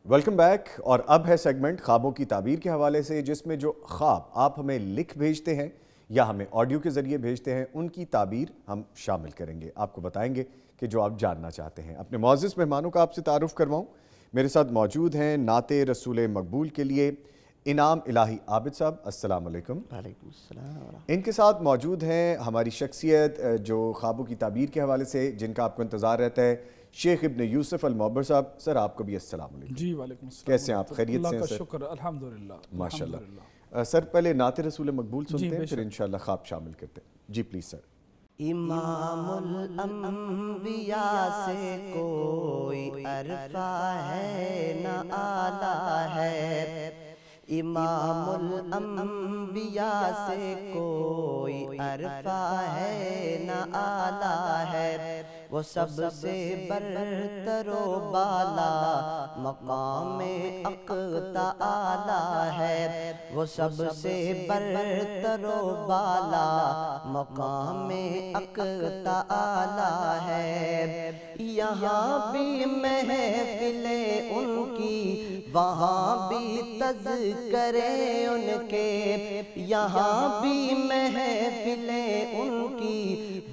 Welcome back, اور اب ہے سیگمنٹ خوابوں کی تعبیر کے حوالے سے، جس میں جو خواب آپ ہمیں لکھ بھیجتے ہیں یا ہمیں آڈیو کے ذریعے بھیجتے ہیں ان کی تعبیر ہم شامل کریں گے، آپ کو بتائیں گے کہ جو آپ جاننا چاہتے ہیں۔ اپنے معزز مہمانوں کا آپ سے تعارف کرواؤں، میرے ساتھ موجود ہیں نعت رسول مقبول کے لیے انعام الہی عابد صاحب، السلام علیکم۔ وعلیکم السلام۔ ان کے ساتھ موجود ہیں ہماری شخصیت جو خوابوں کی تعبیر کے حوالے سے جن کا آپ کو انتظار رہتا ہے، شیخ ابن یوسف المعبر صاحب۔ سر آپ کو بھی السلام علیکم۔ جی وعلیکم السلام۔ کیسے ہیں آپ؟ خیریت سے ہیں اللہ سر؟ کا شکر، الحمدللہ ماشاءاللہ۔ سر پہلے نعت رسول مقبول سنتے ہیں، بے پھر شک۔ انشاءاللہ خواب شامل کرتے ہیں۔ جی پلیز سر۔ امام الانبیاء سے کوئی عرفہ ہے نہ آلہ ہے، امام الانبیاء سے کوئی عرفہ ہے نہ آلہ ہے، وہ سب سے برتر و بالا مقام اقتا اعلیٰ ہے، وہ سب سے برتر و بالا مقام اقتا اعلیٰ ہے، یہاں بھی محفل ان کی وہاں بھی تذکرے ان کے، یہاں بھی محفل ان کی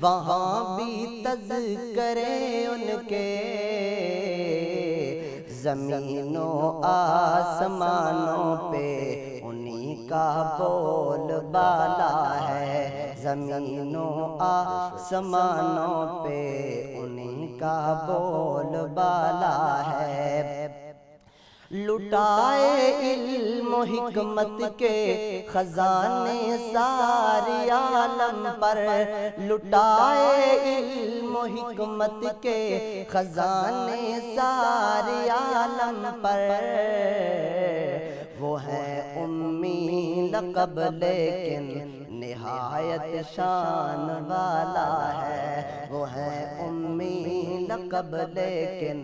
وہاں بھی تذکرے ان کے، زمین و آسمانوں پہ انہی کا بول بالا ہے، زمین و آسمانوں پہ انہی کا بول بالا ہے، لٹائے علم و حکمت کے خزانے سارے عالم پر، لٹائے علم و حکمت کے خزانے سارے عالم پر، وہ ہے امی لقب لیکن نہایت شان والا ہے، وہ ہے امی لقب لیکن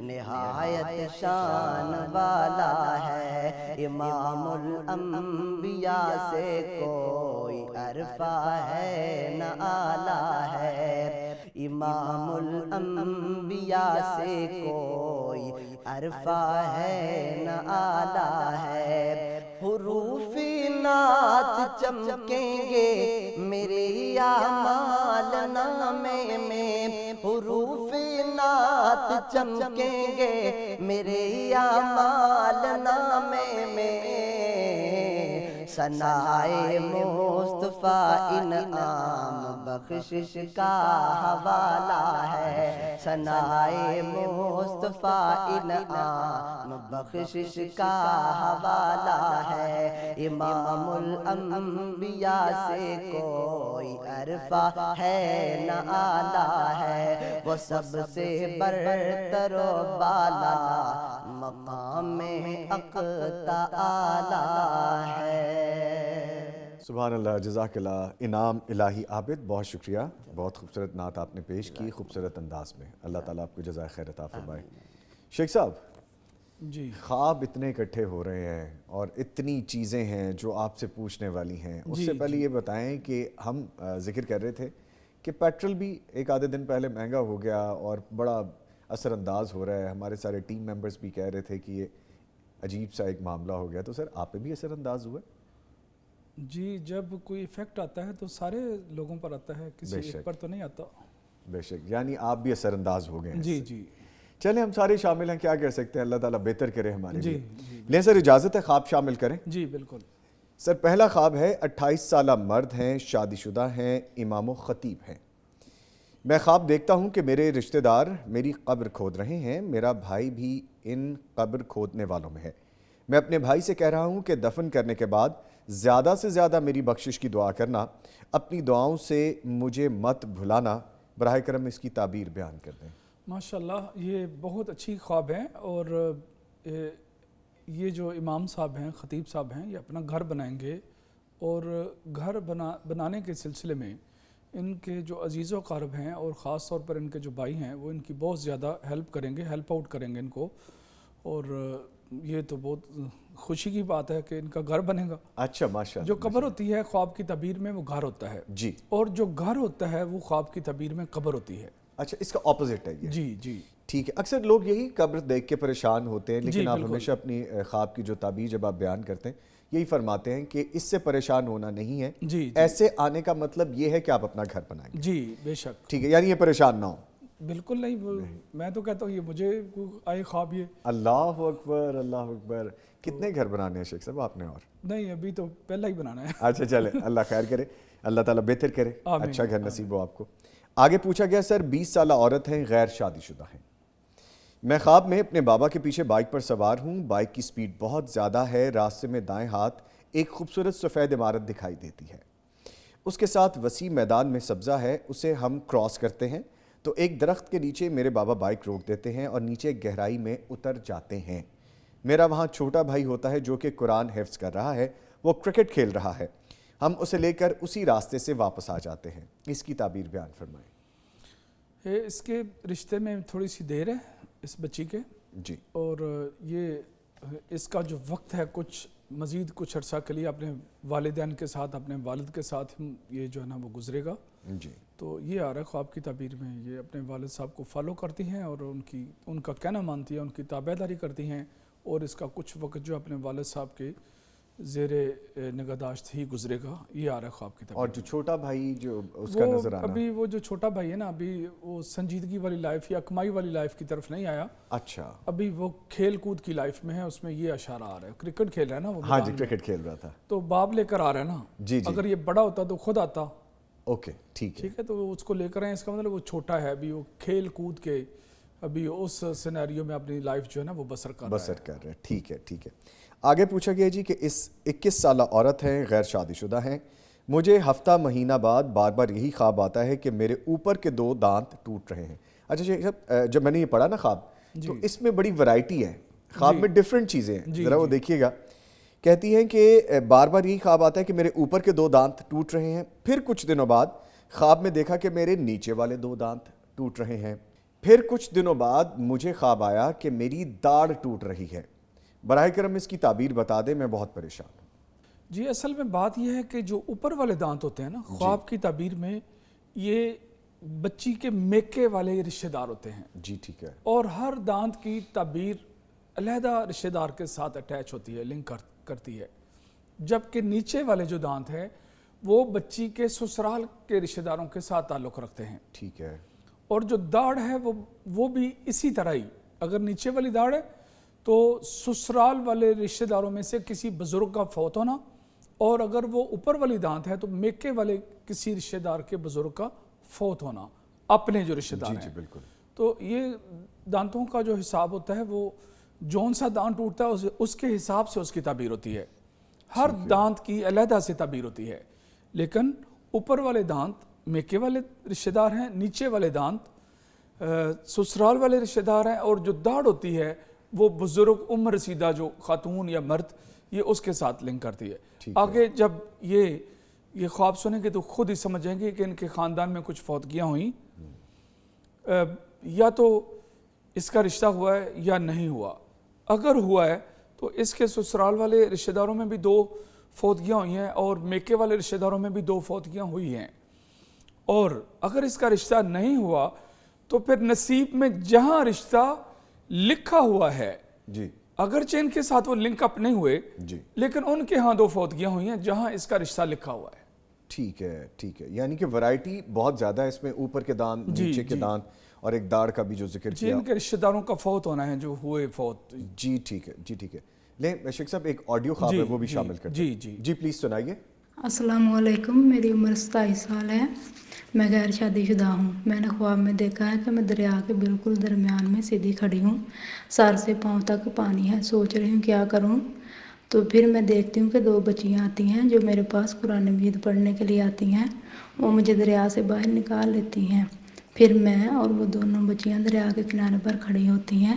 نہایت شان والا ہے، امام الانبیاء سے کوئی عرفہ ہے نہ آلہ ہے، امام الانبیاء سے کوئی عرفہ ہے نہ آلہ ہے، حروف نعت چمکیں گے میرے اعمال نامے میں، حروف نعت چمکیں گے میرے اعمال نامے میں، ثنائے مصطفیٰ انعام بخشش کا حوالہ ہے، ثنائے مصطفیٰ انعام بخشش کا حوالہ ہے، امام الانبیاء سے کوئی عرفہ ہے نہ آلہ ہے، وہ سب سے برتر و بالا مقام اقتا اعلیٰ ہے۔ سبحان اللہ، جزاک اللہ انعام الہی عابد، بہت شکریہ، بہت خوبصورت نعت آپ نے پیش کی، خوبصورت انداز میں، اللہ تعالیٰ آپ کو جزائے خیر عطا فرمائے۔ شیخ صاحب، جی خواب اتنے اکٹھے ہو رہے ہیں اور اتنی چیزیں ہیں جو آپ سے پوچھنے والی ہیں، اس سے پہلے یہ بتائیں کہ ہم ذکر کر رہے تھے کہ پیٹرول بھی ایک آدھے دن پہلے مہنگا ہو گیا اور بڑا اثر انداز ہو رہا ہے، ہمارے سارے ٹیم ممبرز بھی کہہ رہے تھے کہ یہ عجیب سا ایک معاملہ ہو گیا، تو سر آپ پہ بھی اثر انداز ہوا ہے؟ جی، جب کوئی ایفیکٹ آتا ہے تو سارے لوگوں پر آتا ہے، کسی ایک پر تو نہیں آتا۔ بے شک، یعنی آپ بھی اثر انداز ہو گئے ہیں۔ جی جی چلیں ہم سارے شامل ہیں، کیا کر سکتے ہیں، اللہ تعالیٰ بہتر کرے ہمارے لیے۔ لیں سر اجازت ہے خواب شامل کریں؟ جی بالکل۔ سر پہلا خواب ہے، 28 سالہ مرد ہیں، شادی شدہ ہیں، امام و خطیب ہیں، میں خواب دیکھتا ہوں کہ میرے رشتہ دار میری قبر کھود رہے ہیں، میرا بھائی بھی ان قبر کھودنے والوں میں ہے، میں اپنے بھائی سے کہہ رہا ہوں کہ دفن کرنے کے بعد زیادہ سے زیادہ میری بخشش کی دعا کرنا، اپنی دعاؤں سے مجھے مت بھلانا، براہ کرم اس کی تعبیر بیان کر دیں۔ ماشاءاللہ، یہ بہت اچھی خواب ہے، اور یہ جو امام صاحب ہیں، خطیب صاحب ہیں، یہ اپنا گھر بنائیں گے، اور گھر بنانے کے سلسلے میں ان کے جو عزیز و اقارب ہیں اور خاص طور پر ان کے جو بھائی ہیں وہ ان کی بہت زیادہ ہیلپ کریں گے، ہیلپ آؤٹ کریں گے ان کو، اور یہ تو بہت خوشی کی بات ہے کہ ان کا گھر بنے گا۔ اچھا، ماشاءاللہ۔ جو قبر ہوتی ہے خواب کی تعبیر میں وہ گھر ہوتا ہے، جی، اور جو گھر ہوتا ہے وہ خواب کی تعبیر میں قبر ہوتی ہے۔ اچھا، اس کا اپوزٹ ہے یہ؟ جی جی ٹھیک ہے۔ اکثر لوگ یہی قبر دیکھ کے پریشان ہوتے ہیں، لیکن آپ بالکل۔ ہمیشہ اپنی خواب کی جو تعبیر جب آپ بیان کرتے ہیں یہی فرماتے ہیں کہ اس سے پریشان ہونا نہیں ہے، جی ایسے آنے کا مطلب یہ ہے کہ آپ اپنا گھر بنائیں گے۔ جی بے شک، ٹھیک ہے، یعنی یہ پریشان نہ ہو۔ بالکل نہیں، میں تو کہتا ہوں یہ مجھے آئے خواب یہ۔ اللہ اکبر، اللہ اکبر۔ کتنے گھر بنانے ہیں شیخ صاحب آپ نے؟ اور نہیں، ابھی تو پہلا ہی بنانا ہے۔ اچھا چلے، اللہ خیر کرے، اللہ تعالیٰ بہتر کرے، آمین، اچھا گھر نصیب ہو آپ کو۔ آگے پوچھا گیا سر 20 سالہ عورت ہیں، غیر شادی شدہ ہیں، میں خواب میں اپنے بابا کے پیچھے بائک پر سوار ہوں، بائک کی سپیڈ بہت زیادہ ہے، راستے میں دائیں ہاتھ ایک خوبصورت سفید عمارت دکھائی دیتی ہے، اس کے ساتھ وسیع میدان میں سبزہ ہے، اسے ہم کراس کرتے ہیں تو ایک درخت کے نیچے میرے بابا بائک روک دیتے ہیں اور نیچے گہرائی میں اتر جاتے ہیں۔ میرا وہاں چھوٹا بھائی ہوتا ہے جو کہ قرآن حفظ کر رہا ہے، وہ کرکٹ کھیل رہا ہے، ہم اسے لے کر اسی راستے سے واپس آ جاتے ہیں، اس کی تعبیر بیان فرمائیں۔ اس کے رشتے میں تھوڑی سی دیر ہے اس بچی کے، جی، اور یہ اس کا جو وقت ہے مزید کچھ عرصہ کے لیے اپنے والدین کے ساتھ، اپنے والد کے ساتھ یہ جو ہے نا وہ گزرے گا۔ جی، تو یہ آ رہا ہے خواب کی تعبیر میں، یہ اپنے والد صاحب کو فالو کرتی ہیں اور ان کا کہنا مانتی ہیں، ان کی تابعداری کرتی ہیں، اور اس کا کچھ وقت جو اپنے والد صاحب کے زیر نگہداشت ہی گزرے گا، یہ آ رہا ہے خواب کی تعبیر۔ اور جو چھوٹا بھائی جو اس کا نظر آنا، ابھی وہ جو چھوٹا بھائی ہے نا، ابھی وہ سنجیدگی والی لائف یا کمائی والی لائف کی طرف نہیں آیا، اچھا، ابھی وہ کھیل کود کی لائف میں ہے، اس میں یہ اشارہ آ رہا ہے، کرکٹ کھیل رہا ہے نا وہ، ہاں جی، کرکٹ کھیل رہا تھا، تو باپ لے کر آ رہا ہے نا۔ جی جی، اگر یہ بڑا ہوتا تو خود آتا۔ اوکے، ٹھیک ہے، ٹھیک ہے، تو وہ اس کو لے کر آئے، اس کا مطلب وہ چھوٹا ہے ابھی، وہ کھیل کود کے ابھی اس سینیریو میں اپنی لائف جو ہے نا وہ بسر کر رہا ہے۔ ٹھیک ہے، ٹھیک ہے۔ آگے پوچھا گیا جی کہ اس 21 سالہ عورت ہیں، غیر شادی شدہ ہیں، مجھے ہفتہ مہینہ بعد بار بار یہی خواب آتا ہے کہ میرے اوپر کے 2 دانت ٹوٹ رہے ہیں۔ اچھا شیخ صاحب، جب میں نے یہ پڑھا نا خواب، تو اس میں بڑی ورائٹی ہے، خواب میں ڈیفرنٹ چیزیں ہیں، ذرا وہ دیکھیے گا۔ کہتی ہیں کہ بار بار یہی خواب آتا ہے کہ میرے اوپر کے 2 دانت ٹوٹ رہے ہیں، پھر کچھ دنوں بعد خواب میں دیکھا کہ میرے نیچے والے 2 دانت ٹوٹ رہے ہیں، پھر کچھ دنوں بعد مجھے خواب آیا کہ میری داڑھ ٹوٹ رہی ہے، براہ کرم اس کی تعبیر بتا دیں، میں بہت پریشان ہوں۔ جی، اصل میں بات یہ ہے کہ جو اوپر والے دانت ہوتے ہیں نا، خواب کی تعبیر میں یہ بچی کے میکے والے رشتہ دار ہوتے ہیں۔ جی ٹھیک ہے، اور ہر دانت کی تعبیر علیحدہ رشتہ دار کے ساتھ اٹیچ ہوتی ہے، لنک کرتی ہے، جبکہ نیچے والے جو دانت ہیں وہ بچی کے سسرال کے رشتہ داروں کے ساتھ تعلق رکھتے ہیں۔ ٹھیک ہے، اور جو داڑھ ہے وہ بھی اسی طرح ہی، اگر نیچے والی داڑھ ہے تو سسرال والے رشتہ داروں میں سے کسی بزرگ کا فوت ہونا، اور اگر وہ اوپر والی دانت ہے تو میکے والے کسی رشتہ دار کے بزرگ کا فوت ہونا، اپنے جو رشتہ دار ہیں۔ جی بالکل۔ تو یہ دانتوں کا جو حساب ہوتا ہے وہ جون سا دانت ٹوٹتا ہے اس کے حساب سے اس کی تعبیر ہوتی ہے، ہر دانت کی علیحدہ سے تعبیر ہوتی ہے، لیکن اوپر والے دانت میکے والے رشتہ دار ہیں، نیچے والے دانت سسرال والے رشتہ دار ہیں، اور جو داڑھ ہوتی ہے وہ بزرگ عمر رسیدہ جو خاتون یا مرد، یہ اس کے ساتھ لنک کرتی ہے۔ آگے جب یہ خواب سنیں گے تو خود ہی سمجھیں گے کہ ان کے خاندان میں کچھ فوتگیاں ہوئیں، یا تو اس کا رشتہ ہوا ہے یا نہیں ہوا۔ اگر ہوا ہے تو اس کے سسرال والے رشتہ داروں میں بھی 2 فوتگیاں ہوئی ہیں اور میکے والے رشتہ داروں میں بھی 2 فوتگیاں ہوئی ہیں، اور اگر اس کا رشتہ نہیں ہوا تو پھر نصیب میں جہاں رشتہ لکھا ہوا ہے، جی، اگرچہ ان کے ساتھ وہ لنک اپ نہیں ہوئے، جی، لیکن ان کے ہاں 2 فوتگیاں ہوئی ہیں جہاں اس کا رشتہ لکھا ہوا ہے۔ ٹھیک ہے، ٹھیک ہے، یعنی کہ ورائٹی بہت زیادہ ہے اس میں، اوپر کے دانت، نیچے کے دانت، اور ایک داڑھ کا بھی جو ذکر جی، کیا۔ ان کے رشتہ داروں کا فوت ہونا ہے جو ہوئے فوت۔ جی ٹھیک ہے، جی ٹھیک ہے۔ لیں شیخ صاحب ایک آڈیو خواب ہے وہ بھی شامل کرتے ہیں۔ جی پلیز سنائیے۔ السلام علیکم، میری عمر 27 سال ہے، میں غیر شادی شدہ ہوں۔ میں نے خواب میں دیکھا ہے کہ میں دریا کے بالکل درمیان میں سیدھی کھڑی ہوں، سر سے پاؤں تک پانی ہے، سوچ رہی ہوں کیا کروں، تو پھر میں دیکھتی ہوں کہ 2 بچیاں آتی ہیں جو میرے پاس قرآن مجید پڑھنے کے لیے آتی ہیں، وہ مجھے دریا سے باہر نکال لیتی ہیں، پھر میں اور وہ دونوں بچیاں دریا کے کنارے پر کھڑی ہوتی ہیں،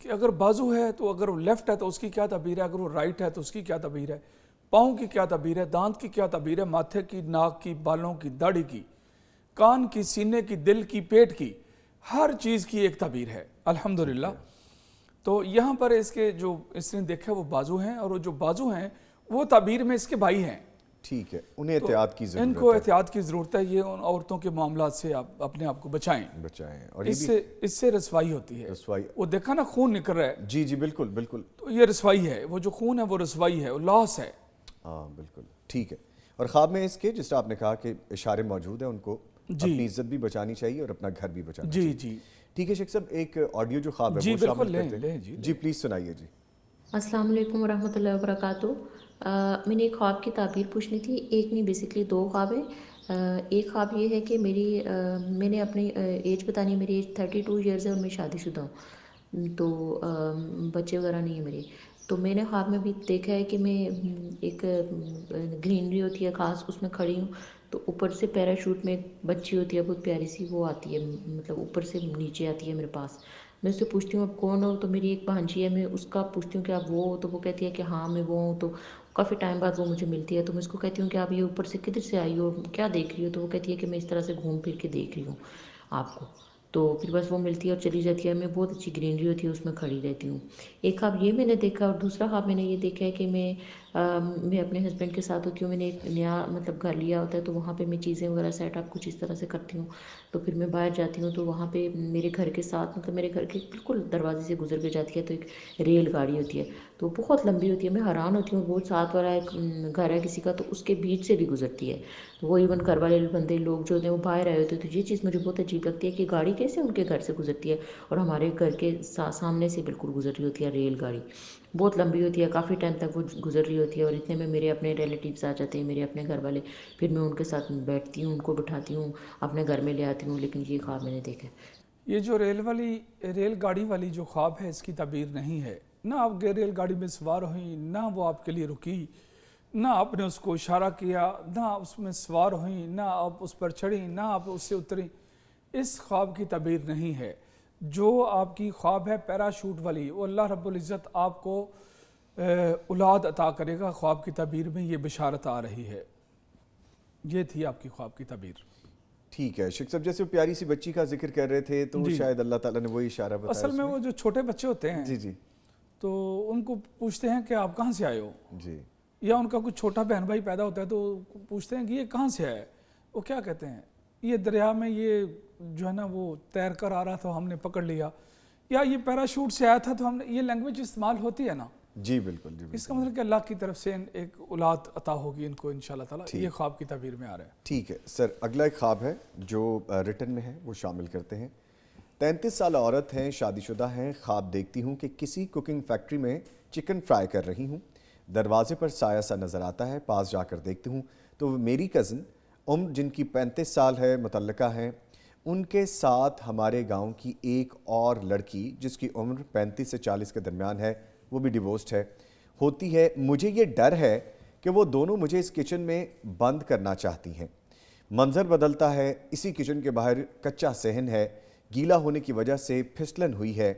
کہ اگر بازو ہے تو اگر وہ لیفٹ ہے تو اس کی کیا تعبیر ہے, اگر وہ رائٹ ہے تو اس کی کیا تعبیر ہے, پاؤں کی کیا تعبیر ہے, دانت کی کیا تعبیر ہے, ماتھے کی, ناک کی, بالوں کی, داڑھی کی, کان کی, سینے کی, دل کی, پیٹ کی, ہر چیز کی ایک تعبیر ہے الحمدللہ. تو یہاں پر اس کے جو اس نے دیکھا وہ بازو ہیں, اور وہ جو بازو ہیں وہ تعبیر میں اس کے بھائی ہیں. ٹھیک ہے, انہیں احتیاط کی ضرورت ہے. ان کو احتیاط کی ضرورت ہے, یہ ان عورتوں کے معاملات سے آپ اپنے آپ کو بچائیں. اور اس سے رسوائی ہوتی ہے. رسوائی, وہ دیکھا نا خون نکل رہا ہے, جی جی بالکل بالکل, تو یہ رسوائی ہے. وہ جو خون ہے وہ رسوائی ہے, وہ لاس ہے. ہاں بالکل ٹھیک ہے. اور خواب میں اس کے جس طرح آپ نے کہا کہ اشارے موجود ہیں, ان کو اپنی عزت بھی بچانی چاہیے اور اپنا گھر بھی بچانا چاہیے. جی ٹھیک ہے شیخ صاحب, ایک آڈیو جو خواب ہے وہ شامل کرتے ہیں. جی پلیز سنائیے. جی السلام علیکم ورحمۃ اللہ وبرکاتہ. میں نے ایک خواب کی تعبیر پوچھنی تھی. ایک نہیں بیسکلی 2 خواب ہیں. ایک خواب یہ ہے کہ میں نے اپنی ایج بتانی ہے. میری ایج 32 ایئرز ہے اور میں شادی شدہ ہوں, تو بچے وغیرہ نہیں ہیں میرے. تو میں نے خواب میں بھی دیکھا ہے کہ میں ایک گرینری ہوتی ہے خاص, اس میں کھڑی ہوں, تو اوپر سے پیراشوٹ میں ایک بچی ہوتی ہے بہت پیاری سی, وہ آتی ہے, مطلب اوپر سے نیچے آتی ہے میرے پاس. میں اس سے پوچھتی ہوں آپ کون ہو, تو میری ایک بھانجی ہے, میں اس کا پوچھتی ہوں کہ آپ وہ ہو, تو وہ کہتی ہے کہ ہاں میں وہ ہوں. تو کافی ٹائم بعد وہ مجھے ملتی ہے, تو میں اس کو کہتی ہوں کہ آپ یہ اوپر سے کدھر سے آئی ہو, کیا دیکھ رہی ہو. تو وہ کہتی ہے کہ میں اس طرح سے گھوم پھر کے دیکھ رہی ہوں آپ کو. تو پھر بس وہ ملتی ہے اور چلی جاتی ہے. میں بہت اچھی گرینری ہوتی ہے, اس میں کھڑی رہتی ہوں. ایک خواب یہ میں نے دیکھا, اور دوسرا خواب میں نے یہ دیکھا ہے کہ میں اپنے ہسبینڈ کے ساتھ ہوتی ہوں. میں نے ایک نیا مطلب گھر لیا ہوتا ہے, تو وہاں پہ میں چیزیں وغیرہ سیٹ اپ کچھ اس طرح سے کرتی ہوں. تو پھر میں باہر جاتی ہوں, تو وہاں پہ میرے گھر کے ساتھ, مطلب میرے گھر کے بالکل دروازے سے گزر کے جاتی ہے, تو ایک ریل گاڑی ہوتی ہے, تو بہت لمبی ہوتی ہے. میں حیران ہوتی ہوں, بہت ساتھ والا ایک گھر ہے کسی کا, تو اس کے بیچ سے بھی گزرتی ہے. وہ ایون گھر والے بندے لوگ جو ہوتے ہیں وہ باہر آئے ہوتے ہیں. تو یہ چیز مجھے بہت عجیب لگتی ہے کہ گاڑی کیسے ان کے گھر سے گزرتی ہے, اور ہمارے گھر کے سامنے سے بالکل گزر رہی ہوتی ہے ریل گاڑی. بہت لمبی ہوتی ہے, کافی ٹائم تک وہ گزر رہی ہوتی ہے, اور اتنے میں میرے اپنے ریلیٹیوز آ جاتے ہیں, میرے اپنے گھر والے. پھر میں ان کے ساتھ بیٹھتی ہوں, ان کو بٹھاتی ہوں, اپنے گھر میں لے آتی ہوں. لیکن یہ خواب میں نے دیکھا ہے. یہ جو ریل گاڑی والی جو خواب ہے, اس کی تعبیر نہیں ہے. نہ آپ ریل گاڑی میں سوار ہوئیں, نہ وہ آپ کے لیے رکی, نہ آپ نے اس کو اشارہ کیا, نہ آپ اس میں سوار ہوئیں, نہ آپ اس پر چڑھیں, نہ آپ اس سے اتریں. اس خواب کی تعبیر نہیں ہے. جو آپ کی خواب ہے پیراشوٹ والی, وہ اللہ رب العزت آپ کو اولاد عطا کرے گا. خواب کی تعبیر میں یہ بشارت آ رہی ہے. یہ تھی آپ کی خواب کی تعبیر. ٹھیک ہے شیخ صاحب, جیسے وہ پیاری سی بچی کا ذکر کر رہے تھے, تو شاید اللہ تعالیٰ نے وہی اشارہ بتایا. اصل میں وہ جو چھوٹے بچے ہوتے ہیں, جی جی, تو ان کو پوچھتے ہیں کہ آپ کہاں سے آئے ہو, جی, یا ان کا کچھ چھوٹا بہن بھائی پیدا ہوتا ہے تو پوچھتے ہیں کہ یہ کہاں سے آئے. وہ کیا کہتے ہیں, یہ دریا میں یہ جو ہے نا وہ تیر کر آ رہا تھا, ہم نے پکڑ لیا, یا یہ پیراشوٹ سے آیا تھا, تو ہم نے, یہ لینگویج استعمال ہوتی ہے نا. جی بالکل, جی اس کا مطلب کہ اللہ کی طرف سے ایک اولاد عطا ہوگی ان کو انشاءاللہ تعالیٰ. یہ خواب کی تعبیر میں آ رہا ہے. ٹھیک ہے سر, اگلا ایک خواب ہے جو ریٹن میں ہے, وہ شامل کرتے ہیں. 33 سالہ عورت ہیں, شادی شدہ ہیں. خواب دیکھتی ہوں کہ کسی کوکنگ فیکٹری میں چکن فرائی کر رہی ہوں. دروازے پر سایہ سا نظر آتا ہے. پاس جا کر دیکھتی ہوں تو میری کزن عمر, جن کی 35 سال ہے, متعلقہ ہیں. ان کے ساتھ ہمارے گاؤں کی ایک اور لڑکی جس کی عمر 35 سے 40 کے درمیان ہے, وہ بھی ڈیورسڈ ہے, ہوتی ہے. مجھے یہ ڈر ہے کہ وہ دونوں مجھے اس کچن میں بند کرنا چاہتی ہیں. منظر بدلتا ہے. اسی کچن کے باہر کچا صحن ہے, گیلا ہونے کی وجہ سے پھسلن ہوئی ہے.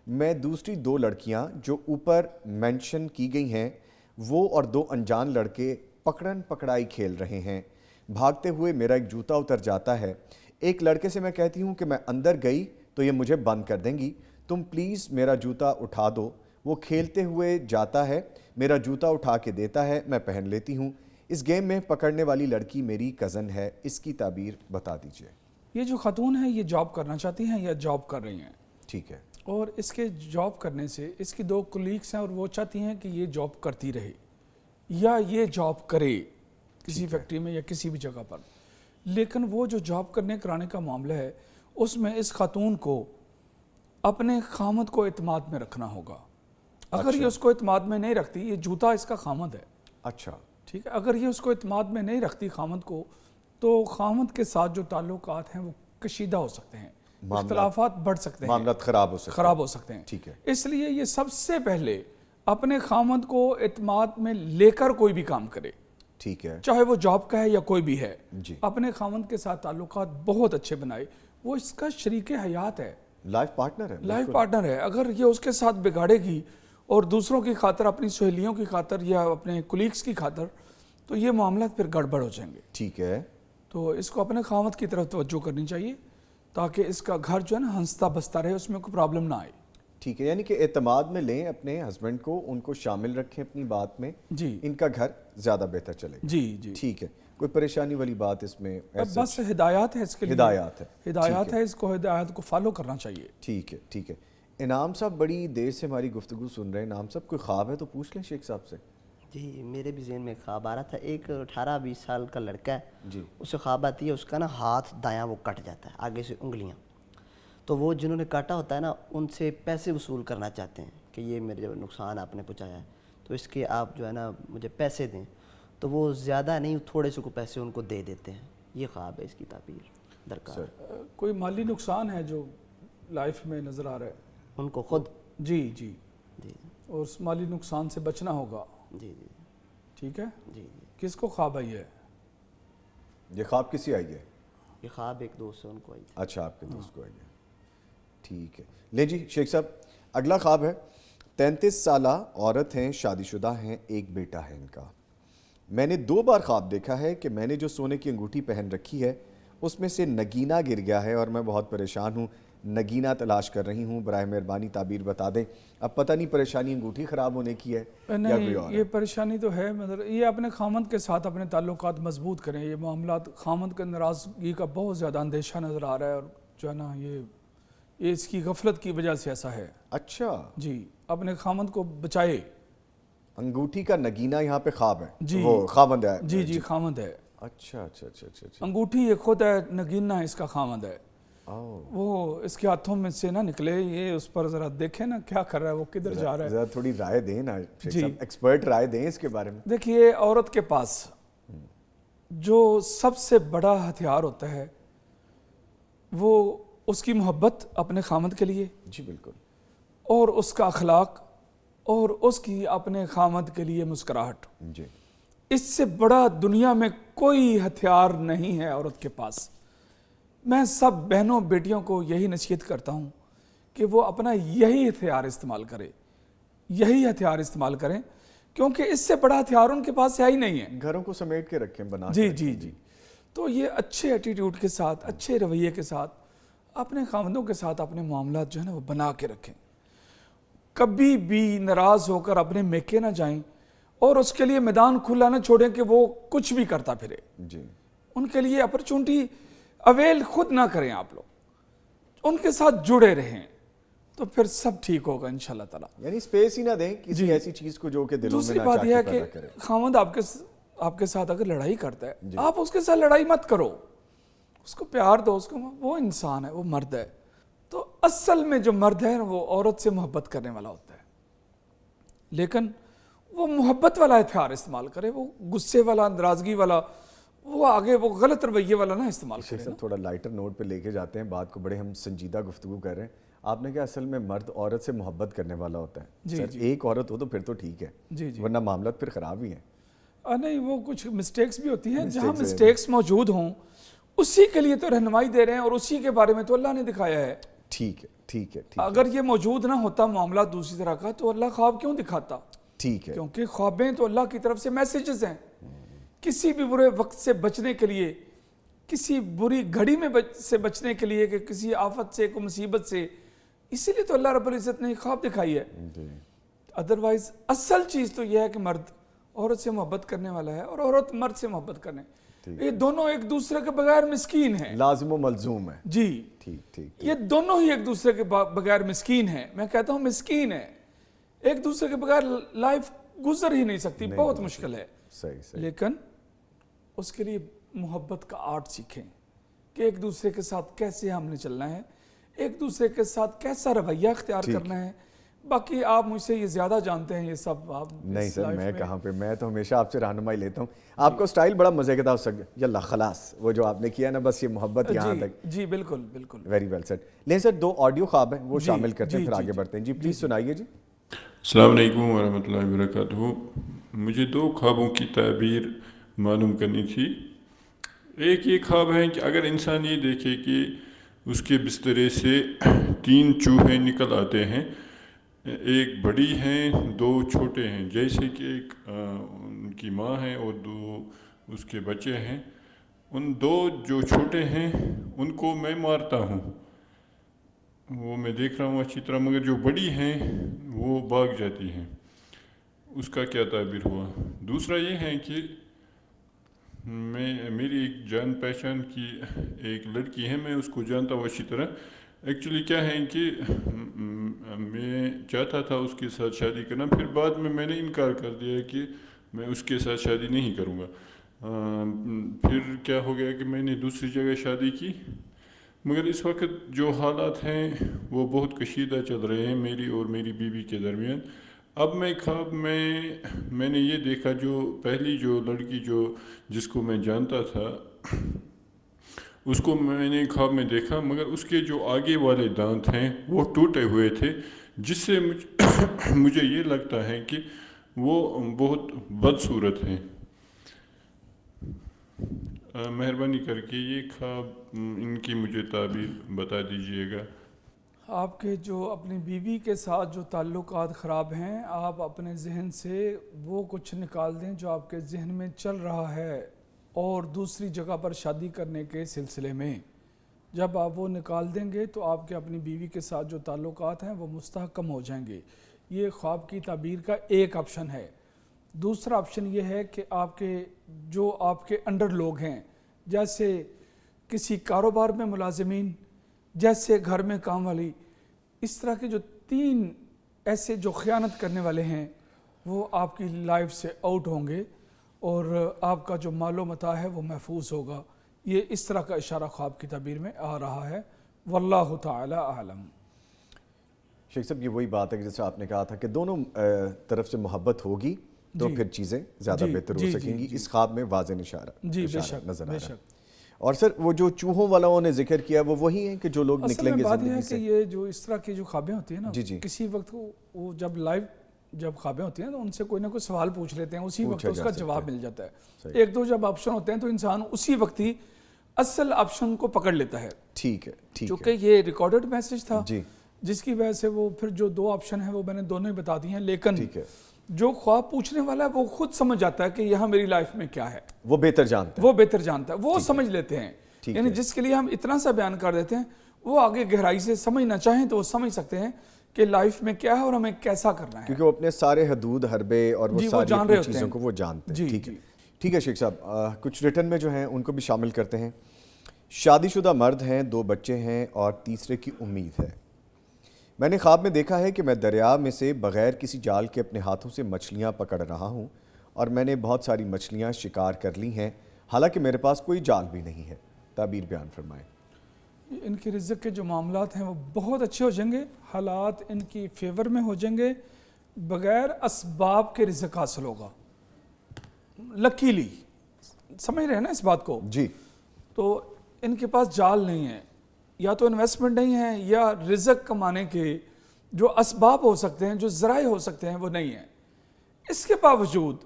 میں دوسری 2 لڑکیاں جو اوپر مینشن کی گئی ہیں, وہ اور 2 انجان لڑکے پکڑن پکڑائی کھیل رہے ہیں. بھاگتے ہوئے میرا ایک جوتا اتر جاتا ہے. ایک لڑکے سے میں کہتی ہوں کہ میں اندر گئی تو یہ مجھے بند کر دیں گی, تم پلیز میرا جوتا اٹھا دو. وہ کھیلتے ہوئے جاتا ہے, میرا جوتا اٹھا کے دیتا ہے, میں پہن لیتی ہوں. اس گیم میں پکڑنے والی لڑکی میری کزن ہے. اس کی تعبیر بتا دیجئے. یہ جو خاتون ہے یہ جاب کرنا چاہتی ہیں یا جاب کر رہی ہیں. ٹھیک ہے. اور اس کے جاب کرنے سے اس کی 2 کولیگس ہیں, اور وہ چاہتی ہیں کہ یہ جاب کرتی رہے یا یہ جاب کرے کسی فیکٹری میں یا کسی بھی جگہ پر. لیکن وہ جو جاب کرنے کرانے کا معاملہ ہے, اس میں اس خاتون کو اپنے خامد کو اعتماد میں رکھنا ہوگا. اگر یہ اس کو اعتماد میں نہیں رکھتی, یہ جوتا اس کا خامد ہے. اچھا ٹھیک ہے. اگر یہ اس کو اعتماد میں نہیں رکھتی خامد کو, تو خامد کے ساتھ جو تعلقات ہیں وہ کشیدہ ہو سکتے ہیں, اختلافات بڑھ سکتے ہیں, معاملات خراب ہو سکتے ہیں. ٹھیک ہے. اس لیے یہ سب سے پہلے اپنے خامد کو اعتماد میں لے کر کوئی بھی کام کرے. ٹھیک ہے. چاہے وہ جاب کا ہے یا کوئی بھی ہے, جی, اپنے خامد کے ساتھ تعلقات بہت اچھے بنائے. وہ اس کا شریک حیات ہے. لائف پارٹنر ہے، لائف پارٹنر ہے. اگر یہ اس کے ساتھ بگاڑے گی اور دوسروں کی خاطر، اپنی سہیلیوں کی خاطر یا اپنے کولیگس کی خاطر، تو یہ معاملات پھر گڑبڑ ہو جائیں گے. ٹھیک ہے. تو اس کو اپنے خاوند کی طرف توجہ کرنی چاہیے تاکہ اس کا گھر جو ہے نا ہنستا بستا رہے، اس میں کوئی پرابلم نہ آئے. ٹھیک ہے، یعنی کہ اعتماد میں لیں اپنے ہسبینڈ کو، ان کو شامل رکھیں اپنی بات میں، جی ان کا گھر زیادہ بہتر چلے گا. جی. ٹھیک ہے، کوئی پریشانی والی بات اس میں؟ بس ہدایات ہے اس کے لیے، ہدایات ہے، اس کو ہدایات کو فالو کرنا چاہیے. ٹھیک ہے. ٹھیک ہے. انعام صاحب بڑی دیر سے ہماری گفتگو سن رہے ہیں. انعام صاحب کوئی خواب ہے تو پوچھ لیں شیخ صاحب سے. جی میرے بھی ذہن میں خواب آ رہا تھا. ایک 18-20 سال کا لڑکا ہے, جی اسے خواب آتی ہے اس کا نا ہاتھ دایاں وہ کٹ جاتا ہے, آگے سے انگلیاں, تو وہ جنہوں نے کاٹا ہوتا ہے نا ان سے پیسے وصول کرنا چاہتے ہیں کہ یہ میرے نقصان آپ نے پہنچایا ہے تو اس کے آپ جو ہے نا مجھے پیسے دیں, تو وہ زیادہ نہیں تھوڑے سے کو پیسے ان کو دے دیتے ہیں. یہ خواب ہے, اس کی تعبیر درکار. کوئی مالی نقصان ہے جو لائف میں نظر آ رہا ہے ان کو خود؟ جی جی جی اور اس مالی نقصان سے بچنا ہوگا. جی جی ٹھیک ہے. جی جی کس کو خواب آئی ہے؟ یہ خواب کسی آئی ہے؟ یہ خواب ایک دوست سے ان کو آئی تھی. اچھا آپ کے دوست کو آئی ہے. ٹھیک ہے. لے جی شیخ صاحب اگلا خواب ہے. 33 سالہ عورت ہیں, شادی شدہ ہیں, ایک بیٹا ہے ان کا. میں نے 2 بار خواب دیکھا ہے کہ میں نے جو سونے کی انگوٹھی پہن رکھی ہے اس میں سے نگینہ گر گیا ہے اور میں بہت پریشان ہوں, نگینہ تلاش کر رہی ہوں, برائے مہربانی تعبیر بتا دیں. اب پتہ نہیں پریشانی انگوٹھی خراب ہونے کی ہے یا کوئی اور نہیں, یہ پریشانی تو ہے, مطلب یہ اپنے خامند کے ساتھ اپنے تعلقات مضبوط کریں. یہ معاملات خامند کے ناراضگی کا بہت زیادہ اندیشہ نظر آ رہا ہے اور جو ہے نا یہ اس کی غفلت کی وجہ سے ایسا ہے. اچھا جی اپنے خامند کو بچائے. انگوٹھی کا نگینہ یہاں پہ خواب ہے, جی وہ خاوند ہے. جی جی خامند ہے. اچھا اچھا اچھا اچھا. انگوٹھی یہ خود ہے, نگینہ اس کا خامند ہے. اوہ وہ اس کے ہاتھوں میں سے نہ نکلے, یہ اس پر ذرا دیکھیں نا کیا کر رہا ہے, وہ کدھر جا رہا ہے. ذرا تھوڑی رائے دیں نا شیخ جی. صاحب, ایکسپرٹ رائے دیں اس کے بارے میں. دیکھیے عورت کے پاس جو سب سے بڑا ہتھیار ہوتا ہے وہ اس کی محبت اپنے خامند کے لیے, جی بالکل, اور اس کا اخلاق, اور اس کی اپنے خامند کے لیے مسکراہٹ. جی اس سے بڑا دنیا میں کوئی ہتھیار نہیں ہے عورت کے پاس. میں سب بہنوں بیٹیوں کو یہی نصیحت کرتا ہوں کہ وہ اپنا یہی ہتھیار استعمال کریں, یہی ہتھیار استعمال کریں, کیونکہ اس سے بڑا ہتھیار ان کے پاس ہے ہی نہیں ہے. گھروں کو سمیٹ کے رکھیں, بنا کے جی رکھیں. جی جی تو یہ اچھے ایٹیٹیوڈ کے ساتھ, اچھے رویے کے ساتھ اپنے خامندوں کے ساتھ اپنے معاملات جو ہے نا وہ بنا کے رکھیں. کبھی بھی ناراض ہو کر اپنے میکے نہ جائیں اور اس کے لیے میدان کھلا نہ چھوڑیں کہ وہ کچھ بھی کرتا پھرے. جی ان کے لیے اپرچونٹی اویل خود نہ کریں, آپ لوگ ان کے ساتھ جڑے رہیں تو پھر سب ٹھیک ہوگا انشاءاللہ تعالی. یعنی سپیس ہی نہ دیں کسی ایسی چیز کو جو کہ دلوں میں دوسری نہ بات چاہ یہ ہے کے کہ پیدا کرے. خامند آپ کے ساتھ اگر لڑائی کرتا ہے, آپ اس کے ساتھ لڑائی مت کرو, اس کو پیار دو, اس کو, وہ انسان ہے, وہ مرد ہے. تو اصل میں جو مرد ہے وہ عورت سے محبت کرنے والا ہوتا ہے, لیکن وہ محبت والا ہتھیار استعمال کرے, وہ غصے والا, ناراضگی والا, وہ آگے وہ غلط رویے والا نہ استعمال کرے. سب تھوڑا لائٹر نوٹ پہ لے کے جاتے ہیں بات کو, بڑے ہم سنجیدہ گفتگو کر رہے ہیں. آپ نے کہا اصل میں مرد عورت سے محبت کرنے والا ہوتا ہے. سر ایک عورت ہو تو پھر تو ٹھیک ہے, ورنہ معاملات پھر خراب ہی ہیں. نہیں, وہ کچھ مسٹیکس بھی ہوتی ہیں, جہاں مسٹیکس موجود ہوں اسی کے لیے تو رہنمائی دے رہے ہیں, اور اسی کے بارے میں تو اللہ نے دکھایا ہے. ٹھیک ہے ٹھیک ہے. اگر یہ موجود نہ ہوتا معاملات دوسری طرح کا, تو اللہ خواب کیوں دکھاتا؟ ٹھیک ہے, کیونکہ خوابیں تو اللہ کی طرف سے میسیجز ہیں. کسی بھی برے وقت سے بچنے کے لیے, کسی بری گھڑی میں سے بچنے کے لیے, کہ کسی آفت سے, کوئی مصیبت سے, اسی لیے تو اللہ رب العزت نے خواب دکھائی ہے. ادروائز اصل چیز تو یہ ہے کہ مرد عورت سے محبت کرنے والا ہے اور عورت مرد سے محبت کرنے, یہ دونوں ایک دوسرے کے بغیر مسکین ہیں, لازم و ملزوم ہے. جی ٹھیک ٹھیک. یہ دونوں ہی ایک دوسرے کے بغیر مسکین ہیں. میں کہتا ہوں مسکین ہے, ایک دوسرے کے بغیر لائف گزر ہی نہیں سکتی, بہت مشکل ہے. صحیح. لیکن اس کے لیے محبت کا آرٹ سیکھیں کہ ایک دوسرے کے ساتھ کیسے ہم نے چلنا ہے, ایک دوسرے کے ساتھ کیسا رویہ اختیار کرنا ہے. باقی آپ مجھ سے یہ زیادہ جانتے ہیں یہ سب. آپ نہیں سر, میں کہاں پہ, میں تو ہمیشہ آپ سے رہنمائی لیتا ہوں. آپ کا سٹائل بڑا مزے کا تھا, یلا خلاص وہ جو آپ نے کیا نا, بس یہ محبت یہاں تک. جی بالکل بالکل, ویری ویل سر. لیں سر 2 آڈیو خواب ہیں وہ شامل کرتے ہیں, پھر آگے بڑھتے ہیں. جی پلیز سنائیے. جی السلام علیکم ورحمۃ اللہ وبرکاتہ. مجھے 2 خوابوں کی تعبیر معلوم کرنی تھی. ایک یہ خواب ہے کہ اگر انسان یہ دیکھے کہ اس کے بسترے سے 3 چوہے نکل آتے ہیں، ایک بڑی ہیں 2 چھوٹے ہیں، جیسے کہ ایک ان کی ماں ہے اور 2 اس کے بچے ہیں. ان 2 جو چھوٹے ہیں ان کو میں مارتا ہوں، وہ میں دیکھ رہا ہوں اچھی طرح، مگر جو بڑی ہیں وہ بھاگ جاتی ہیں. اس کا کیا تعبیر ہوا؟ دوسرا یہ ہے کہ میری ایک جان پہچان کی ایک لڑکی ہے، میں اس کو جانتا ہوں اچھی طرح. ایکچولی کیا ہے کہ میں چاہتا تھا اس کے ساتھ شادی کرنا، پھر بعد میں نے انکار کر دیا کہ میں اس کے ساتھ شادی نہیں کروں گا. پھر کیا ہو گیا کہ میں نے دوسری جگہ شادی کی، مگر اس وقت جو حالات ہیں وہ بہت کشیدہ چل رہے ہیں میری اور میری بیوی کے درمیان. اب میں خواب میں نے یہ دیکھا، جو پہلی جو لڑکی جس کو میں جانتا تھا اس کو میں نے خواب میں دیکھا، مگر اس کے جو آگے والے دانت ہیں وہ ٹوٹے ہوئے تھے، جس سے مجھے یہ لگتا ہے کہ وہ بہت بدصورت ہیں. مہربانی کر کے یہ خواب ان کی مجھے تعبیر بتا دیجئے گا. آپ کے جو اپنی بیوی کے ساتھ جو تعلقات خراب ہیں، آپ اپنے ذہن سے وہ کچھ نکال دیں جو آپ کے ذہن میں چل رہا ہے، اور دوسری جگہ پر شادی کرنے کے سلسلے میں جب آپ وہ نکال دیں گے تو آپ کے اپنی بیوی کے ساتھ جو تعلقات ہیں وہ مستحکم ہو جائیں گے. یہ خواب کی تعبیر کا ایک آپشن ہے. دوسرا آپشن یہ ہے کہ آپ کے انڈر لوگ ہیں، جیسے کسی کاروبار میں ملازمین، جیسے گھر میں کام والی، اس طرح کے جو 3 ایسے جو خیانت کرنے والے ہیں وہ آپ کی لائف سے آؤٹ ہوں گے، اور آپ کا جو مال و متاع ہے وہ محفوظ ہوگا. یہ اس طرح کا اشارہ خواب کی تعبیر میں آ رہا ہے. واللہ تعالی اعلم. شیخ صاحب یہ وہی بات ہے کہ جیسے آپ نے کہا تھا کہ دونوں طرف سے محبت ہوگی تو پھر چیزیں زیادہ بہتر ہو سکیں گی. اس خواب میں واضح اشارہ نظر آ رہا ہے. اور سر وہ جو چوہوں والا انہوں نے ذکر کیا وہ وہی ہیں کہ جو لوگ نکلیں گے بات یہ زندگی ہے سے؟ کہ یہ جو اس طرح کی جو خوابیں ہوتی ہیں نا، کسی وقت وہ جب خوابیں ہوتی ہیں تو ان سے کوئی نہ کوئی سوال پوچھ لیتے ہیں، اسی وقت اس کا جواب مل جاتا ہے. 1-2 جب آپشن ہوتے ہیں تو انسان اسی وقت ہی اصل آپشن کو پکڑ لیتا ہے. ٹھیک ہے. چونکہ یہ ریکارڈڈ میسج تھا جس کی وجہ سے وہ پھر جو 2 آپشن ہیں وہ میں نے دونوں ہی بتا دی ہیں. لیکن جو خواب پوچھنے والا ہے وہ خود سمجھ جاتا ہے کہ یہاں میری لائف میں کیا ہے، وہ بہتر جانتا ہے، وہ سمجھ لیتے ہیں. یعنی جس کے لیے ہم اتنا سا بیان کر دیتے ہیں وہ آگے گہرائی سے سمجھنا چاہیں تو وہ سمجھ سکتے ہیں کہ لائف میں کیا ہے اور ہمیں کیسا کرنا ہے، کیونکہ وہ اپنے سارے حدود حربے اور وہ ساری چیزوں کو وہ جانتے ہیں. ٹھیک ہے شیخ صاحب، کچھ ریٹن میں جو ہیں ان کو بھی شامل کرتے ہیں. شادی شدہ مرد ہیں، 2 بچے ہیں اور تیسرے کی امید ہے. میں نے خواب میں دیکھا ہے کہ میں دریا میں سے بغیر کسی جال کے اپنے ہاتھوں سے مچھلیاں پکڑ رہا ہوں، اور میں نے بہت ساری مچھلیاں شکار کر لی ہیں، حالانکہ میرے پاس کوئی جال بھی نہیں ہے. تعبیر بیان فرمائیں. ان کی رزق کے جو معاملات ہیں وہ بہت اچھے ہو جائیں گے، حالات ان کی فیور میں ہو جائیں گے، بغیر اسباب کے رزق حاصل ہوگا. لکیلی سمجھ رہے ہیں نا اس بات کو؟ جی. تو ان کے پاس جال نہیں ہے، یا تو انویسٹمنٹ نہیں ہے، یا رزق کمانے کے جو اسباب ہو سکتے ہیں، جو ذرائع ہو سکتے ہیں وہ نہیں ہیں. اس کے باوجود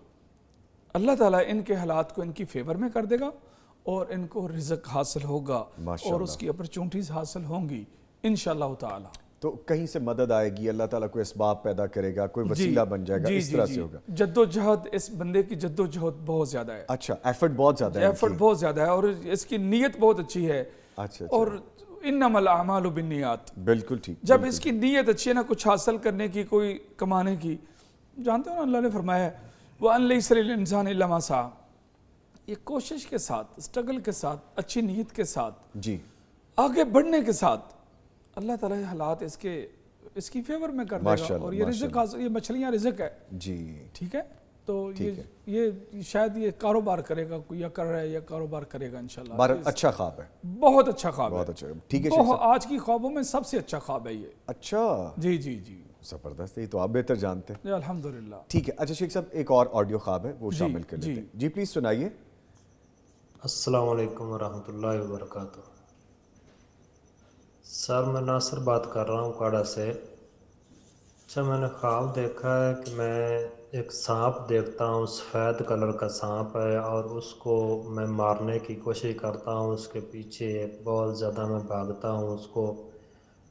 اللہ تعالیٰ ان کے حالات کو ان کی فیور میں کر دے گا اور ان کو رزق حاصل ہوگا اور اس کی اپرچونٹیز حاصل ہوں گی انشاءاللہ تعالی. تو کہیں سے مدد آئے گی، اللہ تعالیٰ کوئی اسباب پیدا کرے گا، کوئی وسیلہ بن جائے گا، اس طرح سے ہوگا. جد و جہد، اس بندے کی جد و جہد بہت زیادہ ہے. اچھا، ایفرٹ بہت زیادہ ہے. ایفرٹ بہت زیادہ ہے اور اس کی نیت بہت اچھی ہے. اچھا. اور انما الاعمال بالنیات. بالکل ٹھیک. جب اس کی نیت اچھی ہے نا کچھ حاصل کرنے کی، کوئی کمانے کی، جانتے ہو نا اللہ نے فرمایا ہے وَأَن لَيْسَ لِلْإِنسَانِ إِلَّا مَا سَعَىٰ. یہ کوشش کے ساتھ، اسٹرگل کے ساتھ، اچھی نیت کے ساتھ، آگے بڑھنے کے ساتھ اللہ تعالیٰ حالات اس کی فیور میں کر دے گا. اور یہ رزق، یہ مچھلیاں رزق ہے. جی ٹھیک ہے. تو یہ شاید یہ کاروبار کرے گا، کوئی یا کر رہا ہے یا کاروبار کرے گا انشاءاللہ. اچھا خواب ہے، بہت اچھا خواب ہے. بہت اچھا. ٹھیک ہے. آج کی خوابوں میں سب سے اچھا خواب ہے یہ. اچھا. جی. زبردست. یہ تو آپ بہتر جانتے ہیں. الحمدللہ. ٹھیک ہے. اچھا شیخ صاحب ایک اور آڈیو خواب ہے وہ شامل کر لیتے ہیں. جی پلیز سنائیے. السلام علیکم ورحمۃ اللہ وبرکاتہ. سر میں ناصر بات کر رہا ہوں کاڑا سے. اچھا، میں نے خواب دیکھا ہے کہ میں ایک سانپ دیکھتا ہوں، سفید کلر کا سانپ ہے، اور اس کو میں مارنے کی کوشش کرتا ہوں، اس کے پیچھے بہت زیادہ میں بھاگتا ہوں، اس کو